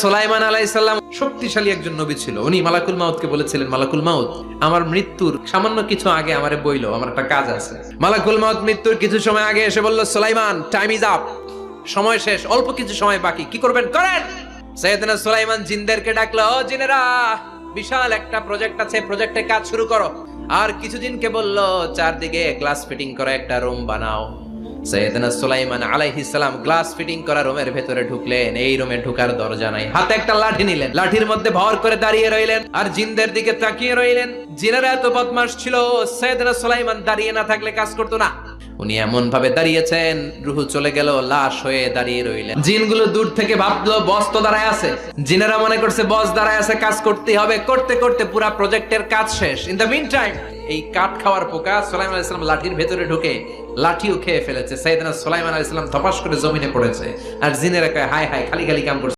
সুলাইমান আলাইহিস সালাম শক্তিশালী একজন নবী ছিল। উনি মালাকুল মাউতকে বলেছিলেন, মালাকুল মাউত, আমার মৃত্যুর সামান্য কিছু আগে আমারে বইলো, আমার একটা কাজ আছে। মালাকুল মাউত মৃত্যুর কিছু সময় আগে এসে বলল, সুলাইমান, টাইম ইজ আপ, সময় শেষ, অল্প কিছু সময় বাকি, কি করবেন করেন। সাইয়েদনা সুলাইমান জিনদেরকে ডাকলো, ও জিনেরা, বিশাল একটা প্রজেক্ট আছে, প্রজেক্টে কাজ শুরু করো। আর কিছু জিনকে বলল, চারদিকে গ্লাস ফিটিং করা একটা রুম বানাও। সাইয়েদনা সুলাইমান আলাইহিস সালাম গ্লাস ফিটিং করা রুমের ভেতরে ঢুকলেন। এই রুমে ঢোকার দরজা নাই, হাতে একটা লাঠি নিলেন, লাঠির মধ্যে ভর করে দাঁড়িয়ে রইলেন আর জিনদের দিকে তাকিয়ে রইলেন। জিনেরা এত বদমাশ ছিল, সাইয়েদনা সুলাইমান দাঁড়িয়ে না থাকলে কাজ করতো না। উনি এমন ভাবে দাঁড়িয়েছেন, রুহু চলে গেল, লাশ হয়ে দাঁড়িয়ে রইলেন। জিনগুলো দূর থেকে ভাবলো বস তো দাঁড়ায় আছে। জিনেরা মনে করছে বস দাঁড়ায় আছে, কাজ করতে হবে। করতে করতে পুরা প্রজেক্টের কাজ শেষ। ইন দ্য মিন টাইম এই কাঠ খাওয়ার পোকা সুলাইমান আলাইহিস সালাম লাঠির ভেতরে ঢুকে লাঠিও খেয়ে ফেলেছে। সাইয়েদনা সুলাইমান আলাইহিস সালাম ধপাস করে জমিনে পড়েছে। আর জিনেরা কয়, হায় হায়, খালি খালি কাম করছে।